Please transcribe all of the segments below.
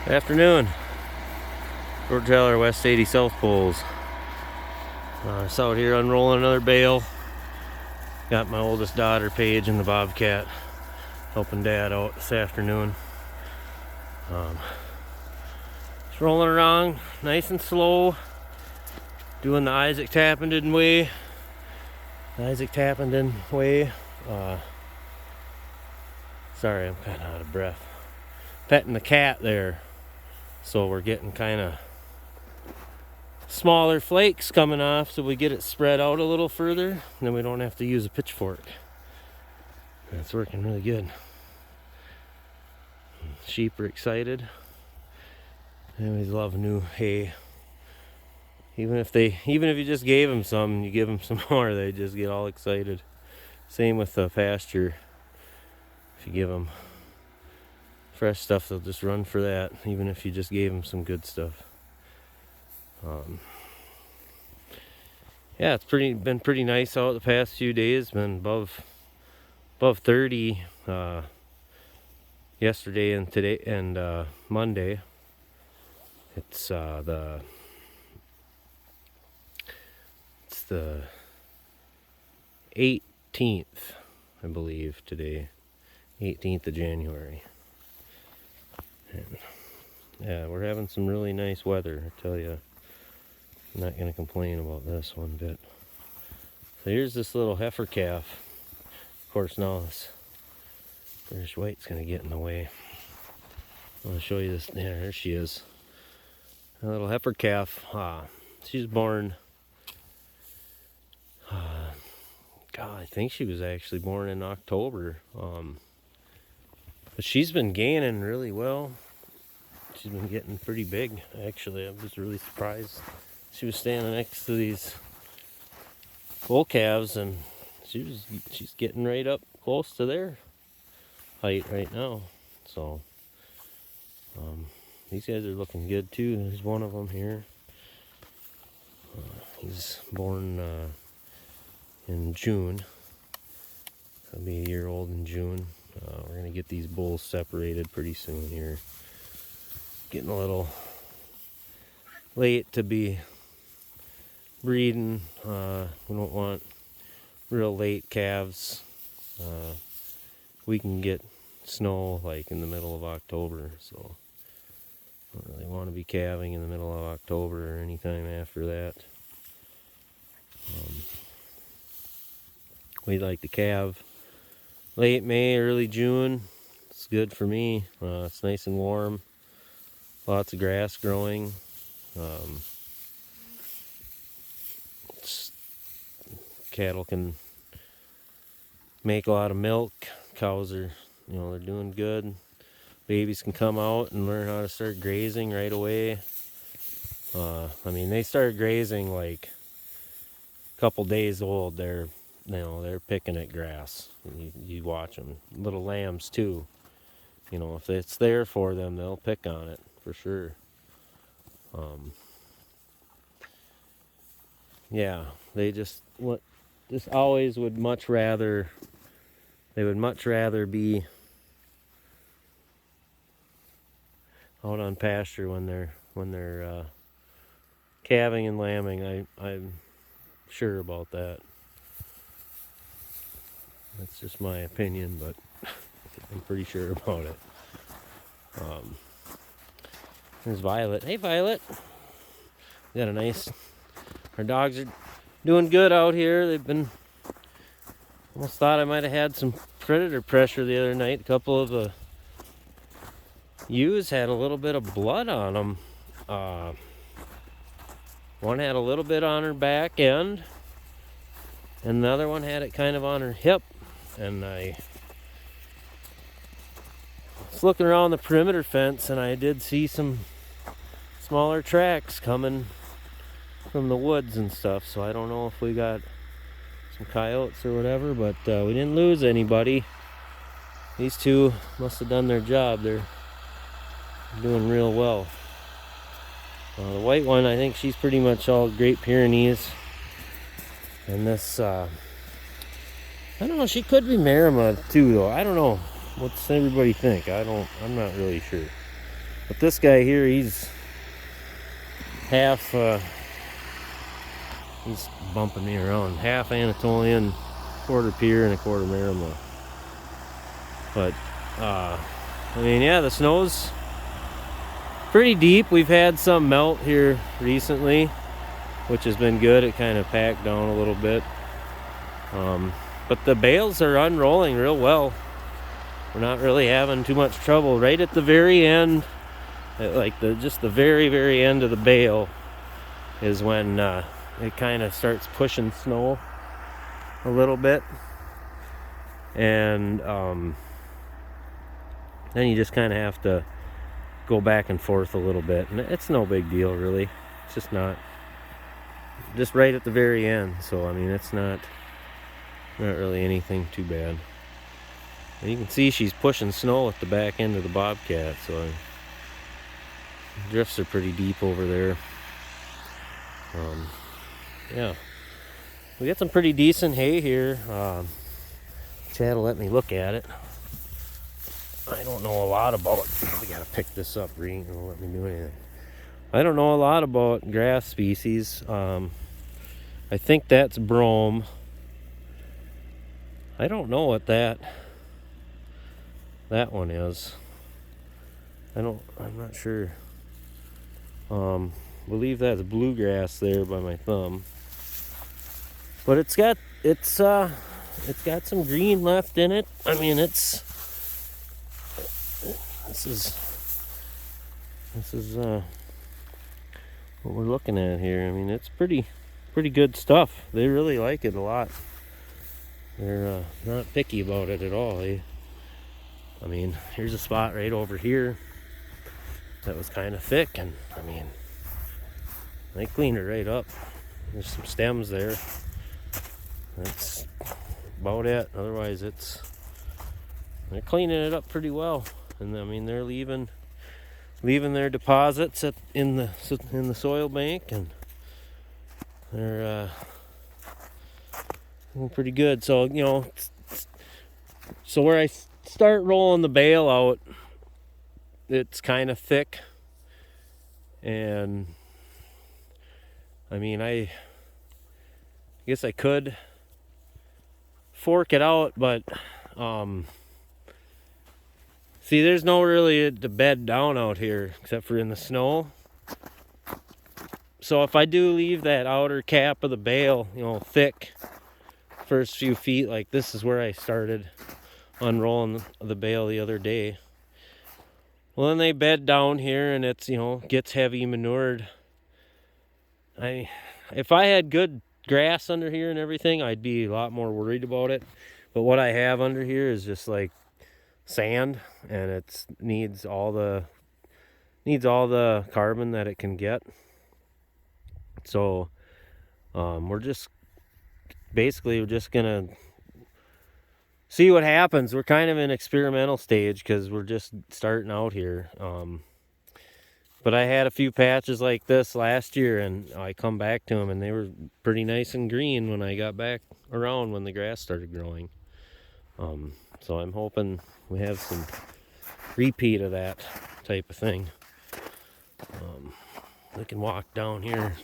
Afternoon. George Heller, West 80 South Poles. It's out here unrolling another bale. Got my oldest daughter, Paige, and the Bobcat helping Dad out this afternoon. Just rolling around nice and slow, doing the Isaac Tappenden way. Sorry, I'm kind of out of breath. Petting the cat there. So we're getting kind of smaller flakes coming off, so we get it spread out a little further, and then we don't have to use a pitchfork. And it's working really good. Sheep are excited. They always love new hay. Even if you just gave them some, you give them some more, they just get all excited. Same with the pasture. If you give them fresh stuff, they'll just run for that, even if you just gave them some good stuff. Yeah, it's been pretty nice out the past few days. Been above 30 yesterday and today and Monday. It's the 18th, I believe, today, 18th of January. And yeah, we're having some really nice weather, I tell you. I'm not going to complain about this one bit. So here's this little heifer calf. Of course, now this British white's going to get in the way. I want to show you this. Yeah, there she is. A little heifer calf. She's born. God, I think she was actually born in October. But she's been gaining really well. She's been getting pretty big, actually. I was really surprised. She was standing next to these bull calves, and she's getting right up close to their height right now. So these guys are looking good too. There's one of them here. He's born in June. He'll be a year old in June. We're gonna get these bulls separated pretty soon here. Getting a little late to be breeding. We don't want real late calves. We can get snow like in the middle of October, so don't really want to be calving in the middle of October or anytime after that. We like to calve late May, early June. It's good for me. It's nice and warm. Lots of grass growing. Cattle can make a lot of milk. Cows are, they're doing good. Babies can come out and learn how to start grazing right away. They start grazing like a couple days old. They're picking at grass. You watch them. Little lambs too. If it's there for them, they'll pick on it for sure. Yeah, they just always would much rather. They would much rather be out on pasture when they're calving and lambing. I'm sure about that. That's just my opinion, but I'm pretty sure about it. There's Violet. Hey, Violet. We got our dogs are doing good out here. They've been, almost thought I might have had some predator pressure the other night. A couple of the ewes had a little bit of blood on them. One had a little bit on her back end, and the other one had it kind of on her hip. And I was looking around the perimeter fence, and I did see some smaller tracks coming from the woods and stuff. So I don't know if we got some coyotes or whatever, but we didn't lose anybody. These two must have done their job. They're doing real well. The white one, I think she's pretty much all Great Pyrenees. And this, I don't know, she could be Marima too, though. I don't know. What's everybody think? I'm not really sure. But this guy here, he's half, he's bumping me around, half Anatolian, quarter Pier, and a quarter Marima. But, I mean, yeah, the snow's pretty deep. We've had some melt here recently, which has been good. It kind of packed down a little bit. But the bales are unrolling real well. We're not really having too much trouble. Right at the very end, like just the very, very end of the bale is when it kind of starts pushing snow a little bit. And then you just kind of have to go back and forth a little bit. And it's no big deal, really. It's just not, just right at the very end. So, I mean, it's not really anything too bad. And you can see she's pushing snow at the back end of the Bobcat, so the drifts are pretty deep over there. Yeah, we got some pretty decent hay here. Chad will let me look at it. I don't know a lot about it. We gotta pick this up. Reed won't let me do anything. I don't know a lot about grass species. I think that's brome. I don't know what that one is. I'm not sure. Believe that's bluegrass there by my thumb. But it's got some green left in it. I mean, this is what we're looking at here. I mean, it's pretty good stuff. They really like it a lot. They're not picky about it at all. I mean, here's a spot right over here that was kind of thick, and I mean, they cleaned it right up. There's some stems there. That's about it. Otherwise, they're cleaning it up pretty well. And I mean, they're leaving their deposits in the soil bank, and they're doing pretty good. So, you know, so where I start rolling the bale out, it's kind of thick, and I mean, I guess I could fork it out, but see, there's no really to bed down out here except for in the snow. So if I do leave that outer cap of the bale, you know, thick, first few feet, like this is where I started unrolling the bale the other day. Well, then they bed down here, and it's, you know, gets heavy manured. If I had good grass under here and everything, I'd be a lot more worried about it. But what I have under here is just like sand, and it needs all the carbon that it can get. So we're just gonna see what happens. We're kind of in experimental stage because we're just starting out here. But I had a few patches like this last year, and I come back to them, and they were pretty nice and green when I got back around when the grass started growing. So I'm hoping we have some repeat of that type of thing. We can walk down here,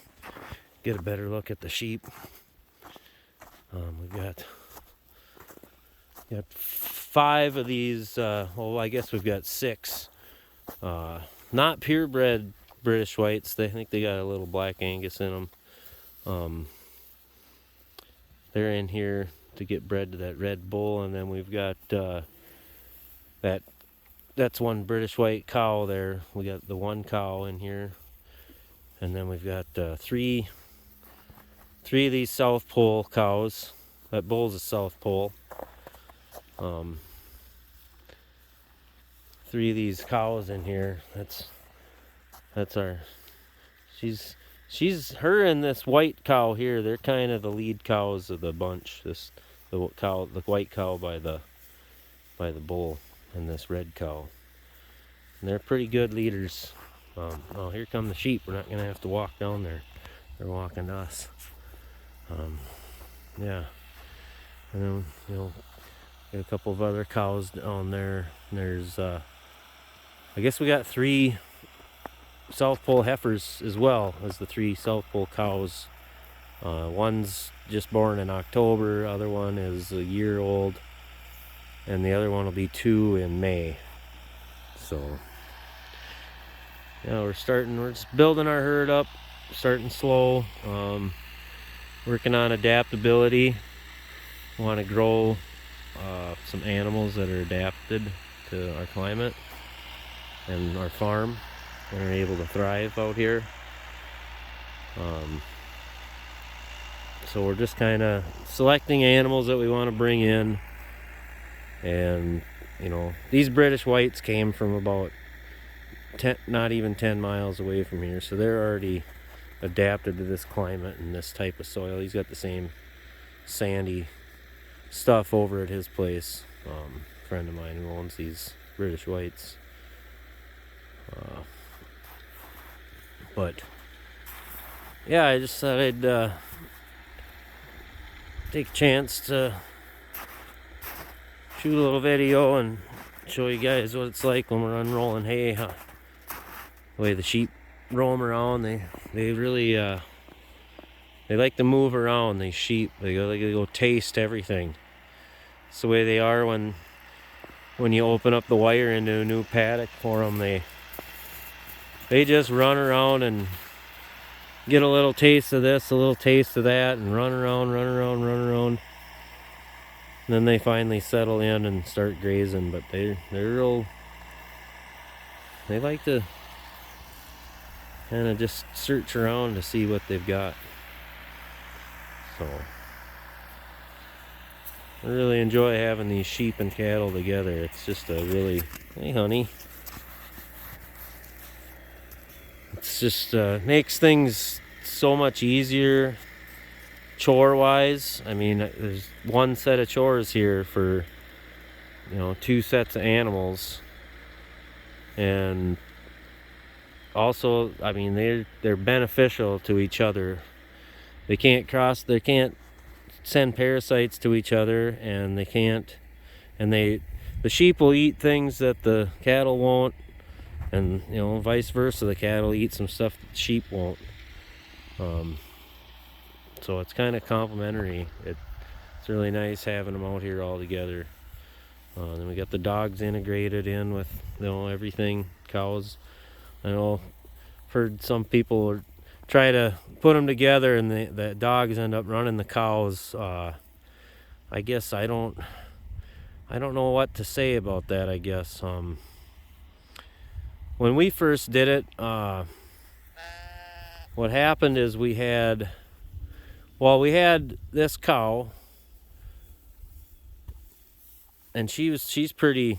get a better look at the sheep. We've got 5 of these. Well, I guess we've got 6. Not purebred British whites. I think they got a little black Angus in them. They're in here to get bred to that red bull, and then we've got that's one British white cow there. We got the one cow in here, and then we've got 3 of these South Pole cows. That bull's a South Pole. 3 of these cows in here. That's our. She's her and this white cow here. They're kind of the lead cows of the bunch. The white cow by the bull, and this red cow. And they're pretty good leaders. Oh, here come the sheep. We're not gonna have to walk down there. They're walking to us. Yeah. And then, you know, got a couple of other cows down there. And there's I guess we got 3 South Pole heifers as well as the 3 South Pole cows. One's just born in October, other one is a year old, and the other one will be 2 in May. So yeah, we're just building our herd up, starting slow, working on adaptability. We want to grow some animals that are adapted to our climate and our farm and are able to thrive out here. So we're just kind of selecting animals that we want to bring in. And you know, these British whites came from about not even 10 miles away from here, so they're already adapted to this climate and this type of soil. He's got the same sandy stuff over at his place. A friend of mine who owns these British whites. But yeah, I just thought I'd take a chance to shoot a little video and show you guys what it's like when we're unrolling hay. The way the sheep roam around, they really they like to move around. These sheep, they go taste everything. It's the way they are when you open up the wire into a new paddock for them. They just run around and get a little taste of this, a little taste of that, and run around. And then they finally settle in and start grazing. But they like to kind of just search around to see what they've got. So I really enjoy having these sheep and cattle together. It's just a really, hey honey. It's just makes things so much easier chore wise. I mean, there's one set of chores here for, you know, 2 sets of animals. And also, I mean, they're beneficial to each other. They can't send parasites to each other, and the sheep will eat things that the cattle won't, and you know, vice versa, the cattle eat some stuff that the sheep won't. So it's kind of complementary. It's really nice having them out here all together. Then we got the dogs integrated in with, you know, everything. Cows, I know I've heard some people try to put them together and the dogs end up running the cows. I guess I don't know what to say about that. I guess when we first did it, what happened is we had this cow, and she's pretty,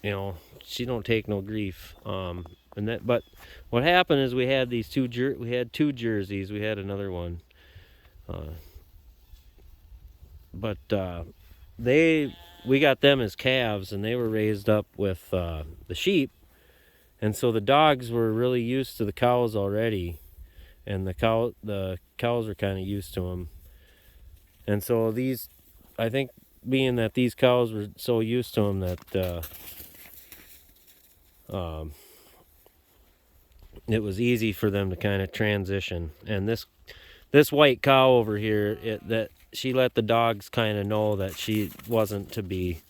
you know, she don't take no grief. But what happened is we had two jerseys. We had another one, but we got them as calves, and they were raised up with the sheep, and so the dogs were really used to the cows already, and the cows were kind of used to them, and so I think being that these cows were so used to them that it was easy for them to kind of transition. And this white cow over here, that she let the dogs kind of know that she wasn't to be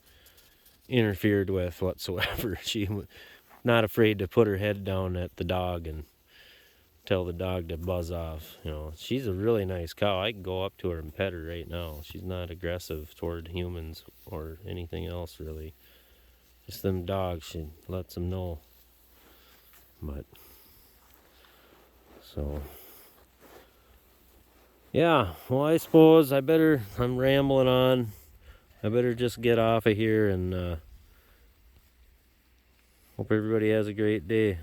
interfered with whatsoever. She was not afraid to put her head down at the dog and tell the dog to buzz off. You know, she's a really nice cow. I can go up to her and pet her right now. She's not aggressive toward humans or anything else really. Just them dogs, she lets them know. But so yeah, well, I suppose I'm rambling on. I better just get off of here, and hope everybody has a great day.